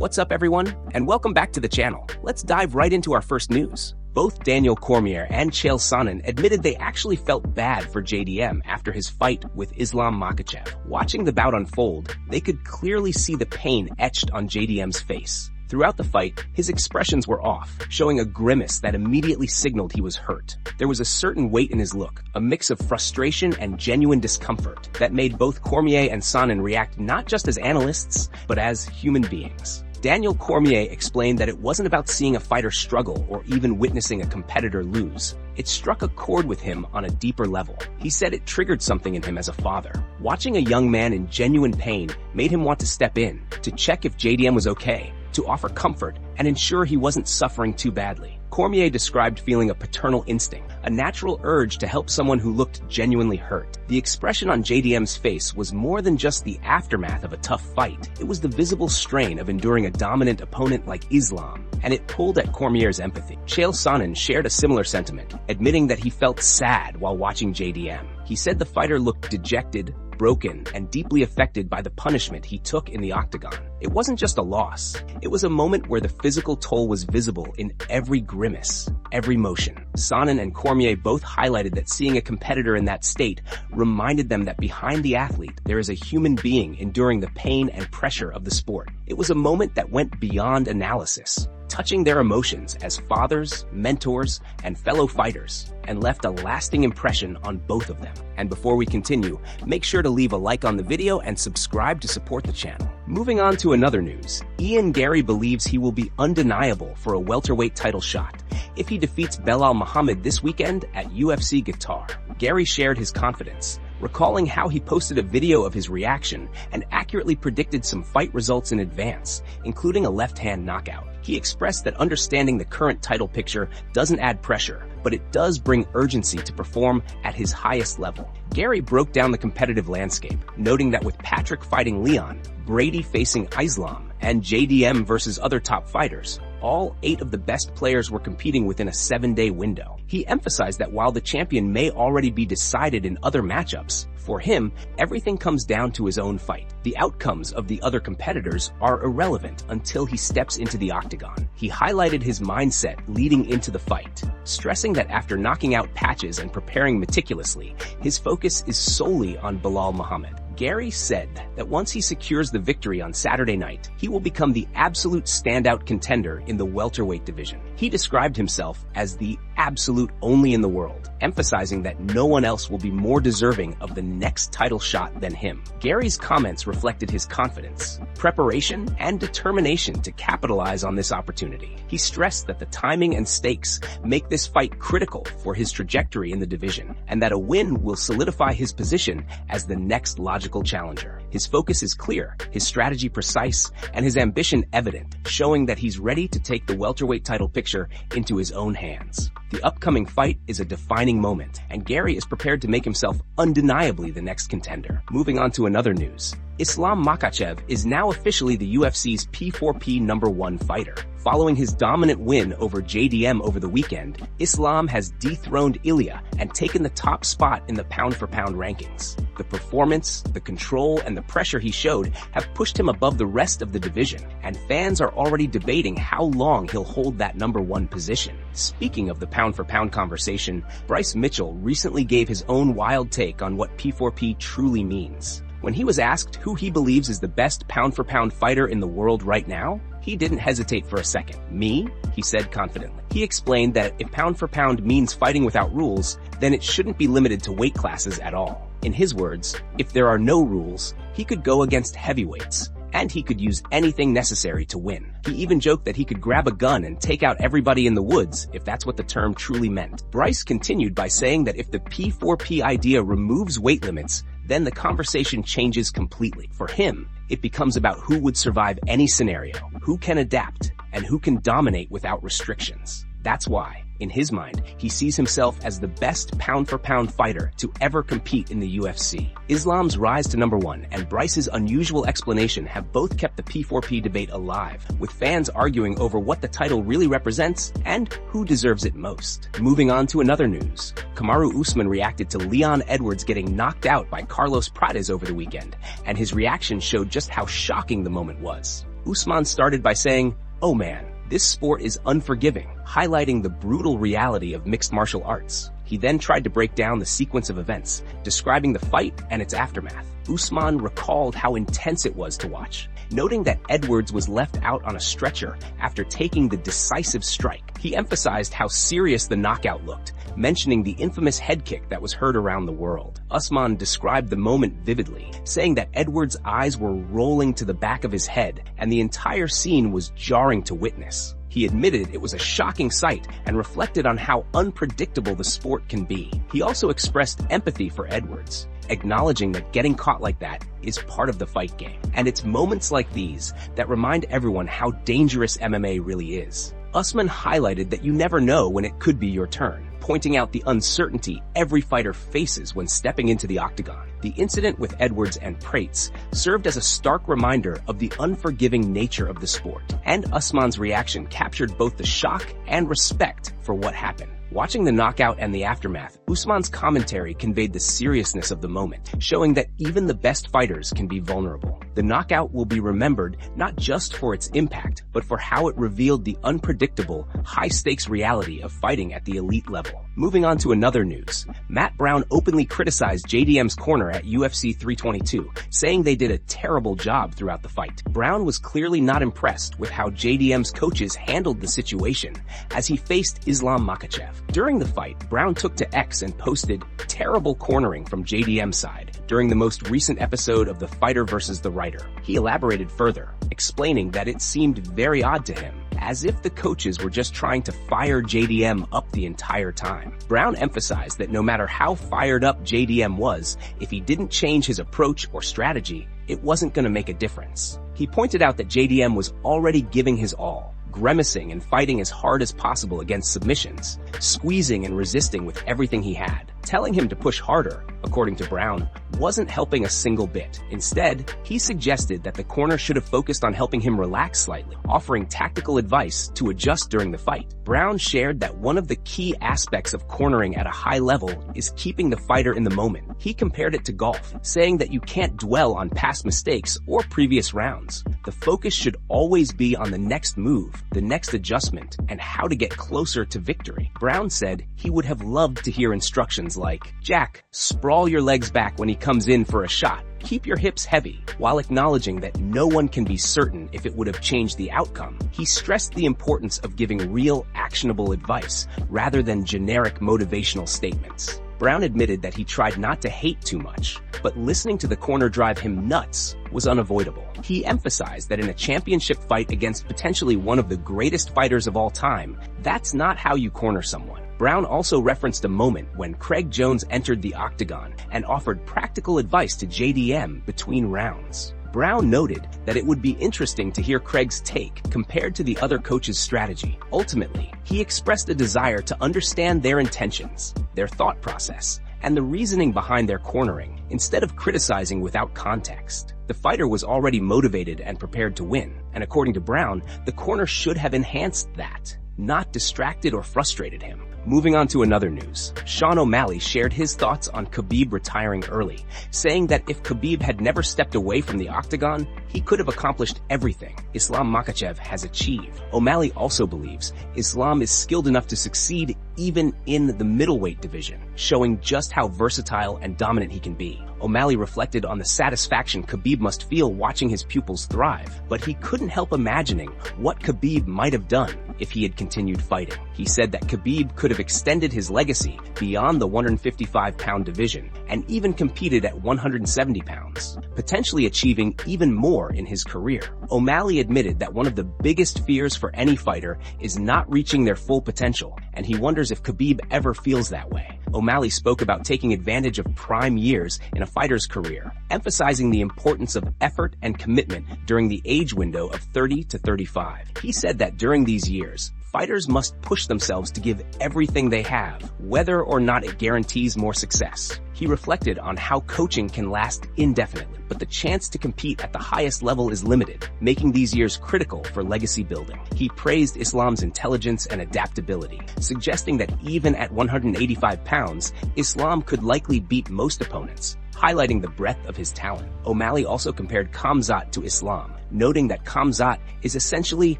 What's up everyone, and welcome back to the channel. Let's dive right into our first news. Both Daniel Cormier and Chael Sonnen admitted they actually felt bad for JDM after his fight with Islam Makhachev. Watching the bout unfold, they could clearly see the pain etched on JDM's face. Throughout the fight, his expressions were off, showing a grimace that immediately signaled he was hurt. There was a certain weight in his look, a mix of frustration and genuine discomfort that made both Cormier and Sonnen react not just as analysts, but as human beings. Daniel Cormier explained that it wasn't about seeing a fighter struggle or even witnessing a competitor lose. It struck a chord with him on a deeper level. He said it triggered something in him as a father. Watching a young man in genuine pain made him want to step in, to check if JDM was okay, to offer comfort and ensure he wasn't suffering too badly. Cormier described feeling a paternal instinct, a natural urge to help someone who looked genuinely hurt. The expression on JDM's face was more than just the aftermath of a tough fight. It was the visible strain of enduring a dominant opponent like Islam, and it pulled at Cormier's empathy. Chael Sonnen shared a similar sentiment, admitting that he felt sad while watching JDM. He said the fighter looked dejected, broken, and deeply affected by the punishment he took in the octagon. It wasn't just a loss. It was a moment where the physical toll was visible in every grimace, every motion. Sonnen and Cormier both highlighted that seeing a competitor in that state reminded them that behind the athlete, there is a human being enduring the pain and pressure of the sport. It was a moment that went beyond analysis, touching their emotions as fathers, mentors, and fellow fighters, and left a lasting impression on both of them. And before we continue, make sure to leave a like on the video and subscribe to support the channel. Moving on to another news, Garry believes he will be undeniable for a welterweight title shot if he defeats Belal Muhammad this weekend at UFC Qatar. Garry shared his confidence, recalling how he posted a video of his reaction and accurately predicted some fight results in advance, including a left-hand knockout. He expressed that understanding the current title picture doesn't add pressure, but it does bring urgency to perform at his highest level. Garry broke down the competitive landscape, noting that with Patrick fighting Leon, Brady facing Islam, and JDM versus other top fighters, all 8 of the best players were competing within a 7-day window. He emphasized that while the champion may already be decided in other matchups, for him, everything comes down to his own fight. The outcomes of the other competitors are irrelevant until he steps into the octagon. He highlighted his mindset leading into the fight, stressing that after knocking out Patches and preparing meticulously, his focus is solely on Belal Muhammad. Garry said that once he secures the victory on Saturday night, he will become the absolute standout contender in the welterweight division. He described himself as the absolute only in the world, emphasizing that no one else will be more deserving of the next title shot than him. Garry's comments reflected his confidence, preparation, and determination to capitalize on this opportunity. He stressed that the timing and stakes make this fight critical for his trajectory in the division, and that a win will solidify his position as the next logical challenger. His focus is clear, his strategy precise, and his ambition evident, showing that he's ready to take the welterweight title picture into his own hands. The upcoming fight is a defining moment, and Garry is prepared to make himself undeniably the next contender. Moving on to another news. Islam Makhachev is now officially the UFC's P4P #1 fighter. Following his dominant win over JDM over the weekend, Islam has dethroned Ilya and taken the top spot in the pound-for-pound rankings. The performance, the control, and the pressure he showed have pushed him above the rest of the division, and fans are already debating how long he'll hold that #1 position. Speaking of the pound-for-pound conversation, Bryce Mitchell recently gave his own wild take on what P4P truly means. When he was asked who he believes is the best pound-for-pound fighter in the world right now, he didn't hesitate for a second. Me? He said confidently. He explained that if pound-for-pound means fighting without rules, then it shouldn't be limited to weight classes at all. In his words, if there are no rules, he could go against heavyweights, and he could use anything necessary to win. He even joked that he could grab a gun and take out everybody in the woods, if that's what the term truly meant. Bryce continued by saying that if the P4P idea removes weight limits, then the conversation changes completely. For him, it becomes about who would survive any scenario, who can adapt, and who can dominate without restrictions. That's why, in his mind, he sees himself as the best pound-for-pound fighter to ever compete in the UFC. Islam's rise to #1 and Bryce's unusual explanation have both kept the P4P debate alive, with fans arguing over what the title really represents and who deserves it most. Moving on to another news. Kamaru Usman reacted to Leon Edwards getting knocked out by Carlos Prates over the weekend, and his reaction showed just how shocking the moment was. Usman started by saying, "Oh man, this sport is unforgiving," highlighting the brutal reality of mixed martial arts. He then tried to break down the sequence of events, describing the fight and its aftermath. Usman recalled how intense it was to watch, noting that Edwards was left out on a stretcher after taking the decisive strike. He emphasized how serious the knockout looked, mentioning the infamous head kick that was heard around the world. Usman described the moment vividly, saying that Edwards' eyes were rolling to the back of his head, and the entire scene was jarring to witness. He admitted it was a shocking sight and reflected on how unpredictable the sport can be. He also expressed empathy for Edwards, acknowledging that getting caught like that is part of the fight game. And it's moments like these that remind everyone how dangerous MMA really is. Usman highlighted that you never know when it could be your turn, pointing out the uncertainty every fighter faces when stepping into the octagon. The incident with Edwards and Prates served as a stark reminder of the unforgiving nature of the sport, and Usman's reaction captured both the shock and respect for what happened. Watching the knockout and the aftermath, Usman's commentary conveyed the seriousness of the moment, showing that even the best fighters can be vulnerable. The knockout will be remembered not just for its impact, but for how it revealed the unpredictable, high-stakes reality of fighting at the elite level. Moving on to another news, Matt Brown openly criticized JDM's corner at UFC 322, saying they did a terrible job throughout the fight. Brown was clearly not impressed with how JDM's coaches handled the situation as he faced Islam Makhachev. During the fight, Brown took to X and posted terrible cornering from JDM's side during the most recent episode of The Fighter vs. the Writer. He elaborated further, explaining that it seemed very odd to him, as if the coaches were just trying to fire JDM up the entire time. Brown emphasized that no matter how fired up JDM was, if he didn't change his approach or strategy, it wasn't going to make a difference. He pointed out that JDM was already giving his all, grimacing and fighting as hard as possible against submissions, squeezing and resisting with everything he had. Telling him to push harder, according to Brown, wasn't helping a single bit. Instead, he suggested that the corner should have focused on helping him relax slightly, offering tactical advice to adjust during the fight. Brown shared that one of the key aspects of cornering at a high level is keeping the fighter in the moment. He compared it to golf, saying that you can't dwell on past mistakes or previous rounds. The focus should always be on the next move, the next adjustment, and how to get closer to victory. Brown said he would have loved to hear instructions like, "Jack, sprawl your legs back when he comes in for a shot. Keep your hips heavy," while acknowledging that no one can be certain if it would have changed the outcome. He stressed the importance of giving real, actionable advice rather than generic motivational statements. Brown admitted that he tried not to hate too much, but listening to the corner drive him nuts was unavoidable. He emphasized that in a championship fight against potentially one of the greatest fighters of all time, that's not how you corner someone. Brown also referenced a moment when Craig Jones entered the octagon and offered practical advice to JDM between rounds. Brown noted that it would be interesting to hear Craig's take compared to the other coach's strategy. Ultimately, he expressed a desire to understand their intentions, their thought process, and the reasoning behind their cornering, instead of criticizing without context. The fighter was already motivated and prepared to win, and according to Brown, the corner should have enhanced that, not distracted or frustrated him. Moving on to another news, Sean O'Malley shared his thoughts on Khabib retiring early, saying that if Khabib had never stepped away from the octagon, he could have accomplished everything Islam Makhachev has achieved. O'Malley also believes Islam is skilled enough to succeed even in the middleweight division, showing just how versatile and dominant he can be. O'Malley reflected on the satisfaction Khabib must feel watching his pupils thrive, but he couldn't help imagining what Khabib might have done if he had continued fighting. He said that Khabib could have extended his legacy beyond the 155-pound division and even competed at 170 pounds, potentially achieving even more in his career. O'Malley admitted that one of the biggest fears for any fighter is not reaching their full potential, and he wonders if Khabib ever feels that way. O'Malley spoke about taking advantage of prime years in a fighter's career, emphasizing the importance of effort and commitment during the age window of 30 to 35. He said that during these years, fighters must push themselves to give everything they have, whether or not it guarantees more success. He reflected on how coaching can last indefinitely, but the chance to compete at the highest level is limited, making these years critical for legacy building. He praised Islam's intelligence and adaptability, suggesting that even at 185 pounds, Islam could likely beat most opponents, highlighting the breadth of his talent. O'Malley also compared Khamzat to Islam, noting that Khamzat is essentially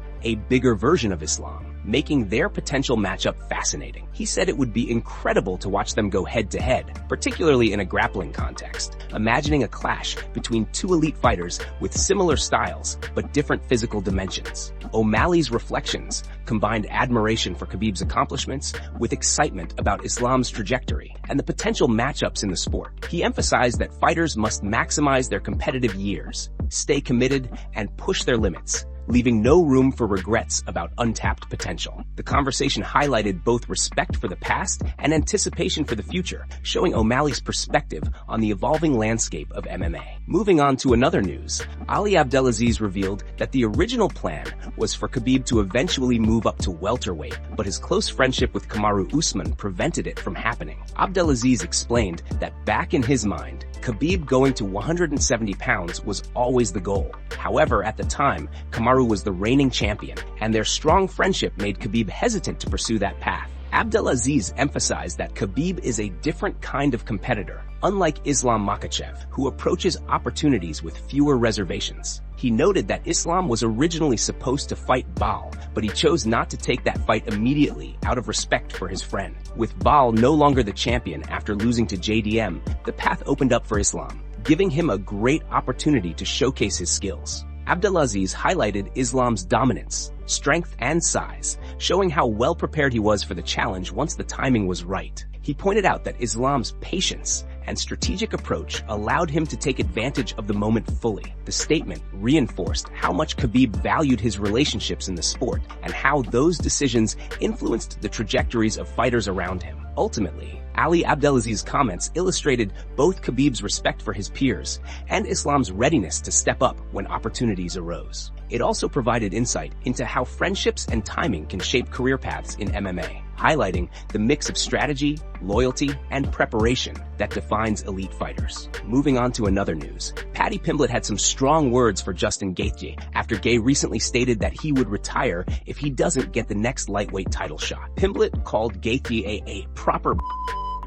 a bigger version of Islam, making their potential matchup fascinating. He said it would be incredible to watch them go head-to-head, particularly in a grappling context, imagining a clash between two elite fighters with similar styles but different physical dimensions. O'Malley's reflections combined admiration for Khabib's accomplishments with excitement about Islam's trajectory and the potential matchups in the sport. He emphasized that fighters must maximize their competitive years, stay committed, and push their limits, leaving no room for regrets about untapped potential. The conversation highlighted both respect for the past and anticipation for the future, showing O'Malley's perspective on the evolving landscape of MMA. Moving on to another news, Ali Abdelaziz revealed that the original plan was for Khabib to eventually move up to welterweight, but his close friendship with Kamaru Usman prevented it from happening. Abdelaziz explained that back in his mind, Khabib going to 170 pounds was always the goal. However, at the time, Kamaru was the reigning champion, and their strong friendship made Khabib hesitant to pursue that path. Abdelaziz emphasized that Khabib is a different kind of competitor, unlike Islam Makhachev, who approaches opportunities with fewer reservations. He noted that Islam was originally supposed to fight Baal, but he chose not to take that fight immediately out of respect for his friend. With Baal no longer the champion after losing to JDM, the path opened up for Islam, giving him a great opportunity to showcase his skills. Abdelaziz highlighted Islam's dominance, strength, and size, showing how well prepared he was for the challenge once the timing was right. He pointed out that Islam's patience and strategic approach allowed him to take advantage of the moment fully. The statement reinforced how much Khabib valued his relationships in the sport and how those decisions influenced the trajectories of fighters around him. Ultimately, Ali Abdelaziz's comments illustrated both Khabib's respect for his peers and Islam's readiness to step up when opportunities arose. It also provided insight into how friendships and timing can shape career paths in MMA, highlighting the mix of strategy, loyalty, and preparation that defines elite fighters. Moving on to another news, Paddy Pimblett had some strong words for Justin Gaethje after Gaethje recently stated that he would retire if he doesn't get the next lightweight title shot. Pimblett called Gaethje a proper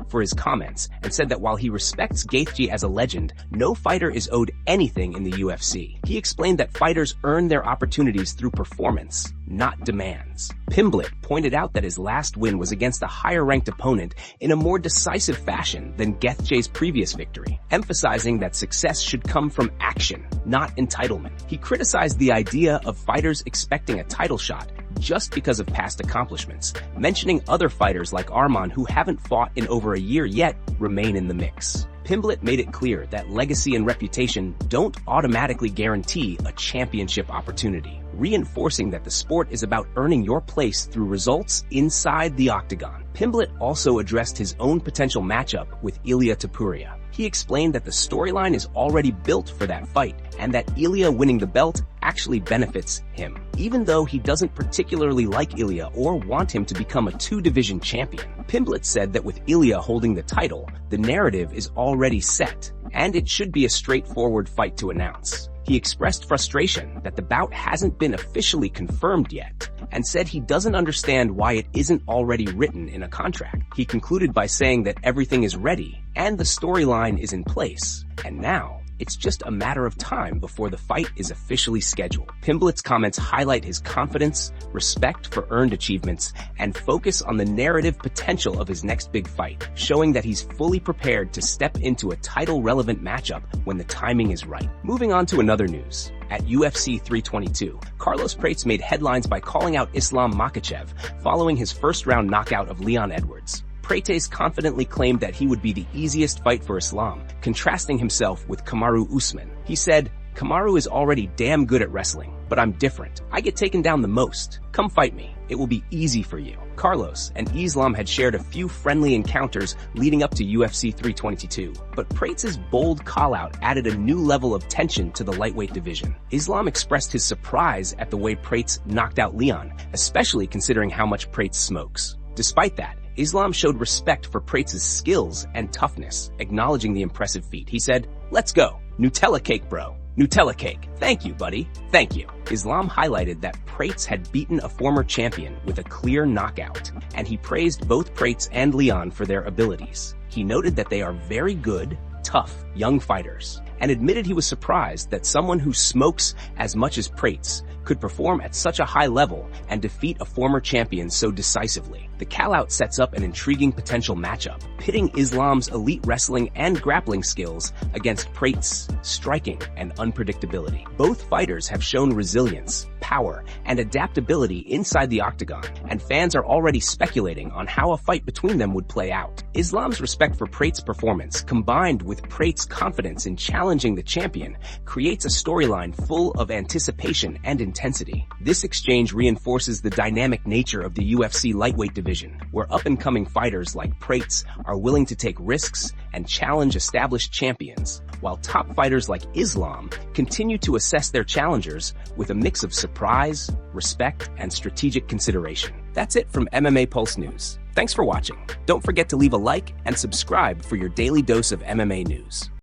for his comments and said that while he respects Gaethje as a legend, no fighter is owed anything in the UFC. He explained that fighters earn their opportunities through performance, not demands. Pimblett pointed out that his last win was against a higher-ranked opponent in a more decisive fashion than Gaethje's previous victory, emphasizing that success should come from action, not entitlement. He criticized the idea of fighters expecting a title shot just because of past accomplishments, mentioning other fighters like Arman who haven't fought in over a year yet remain in the mix. Pimblett made it clear that legacy and reputation don't automatically guarantee a championship opportunity, reinforcing that the sport is about earning your place through results inside the octagon. Pimblett also addressed his own potential matchup with Ilia Topuria. He explained that the storyline is already built for that fight, and that Ilia winning the belt actually benefits him, even though he doesn't particularly like Ilia or want him to become a two-division champion. Pimblett said that with Ilia holding the title, the narrative is already set, and it should be a straightforward fight to announce. He expressed frustration that the bout hasn't been officially confirmed yet, and said he doesn't understand why it isn't already written in a contract. He concluded by saying that everything is ready, and the storyline is in place, and now it's just a matter of time before the fight is officially scheduled. Pimblett's comments highlight his confidence, respect for earned achievements, and focus on the narrative potential of his next big fight, showing that he's fully prepared to step into a title-relevant matchup when the timing is right. Moving on to another news. At UFC 322, Carlos Prates made headlines by calling out Islam Makhachev following his first-round knockout of Leon Edwards. Prates confidently claimed that he would be the easiest fight for Islam, contrasting himself with Kamaru Usman. He said, "Kamaru is already damn good at wrestling, but I'm different. I get taken down the most. Come fight me. It will be easy for you." Carlos and Islam had shared a few friendly encounters leading up to UFC 322, but Prates' bold call-out added a new level of tension to the lightweight division. Islam expressed his surprise at the way Prates knocked out Leon, especially considering how much Prates smokes. Despite that, Islam showed respect for Prates' skills and toughness, acknowledging the impressive feat. He said, "Let's go. Nutella cake, bro. Nutella cake. Thank you, buddy. Thank you." Islam highlighted that Prates had beaten a former champion with a clear knockout, and he praised both Prates and Leon for their abilities. He noted that they are very good, tough, young fighters, and admitted he was surprised that someone who smokes as much as Prates could perform at such a high level and defeat a former champion so decisively. The call-out sets up an intriguing potential matchup, pitting Islam's elite wrestling and grappling skills against Prates' striking and unpredictability. Both fighters have shown resilience, power, and adaptability inside the octagon, and fans are already speculating on how a fight between them would play out. Islam's respect for Prates' performance, combined with Prates' confidence in challenging the champion, creates a storyline full of anticipation and intensity. This exchange reinforces the dynamic nature of the UFC lightweight division, where up-and-coming fighters like Prates are willing to take risks and challenge established champions, while top fighters like Islam continue to assess their challengers with a mix of surprise, respect, and strategic consideration. That's it from MMA Pulse News. Thanks for watching. Don't forget to leave a like and subscribe for your daily dose of MMA news.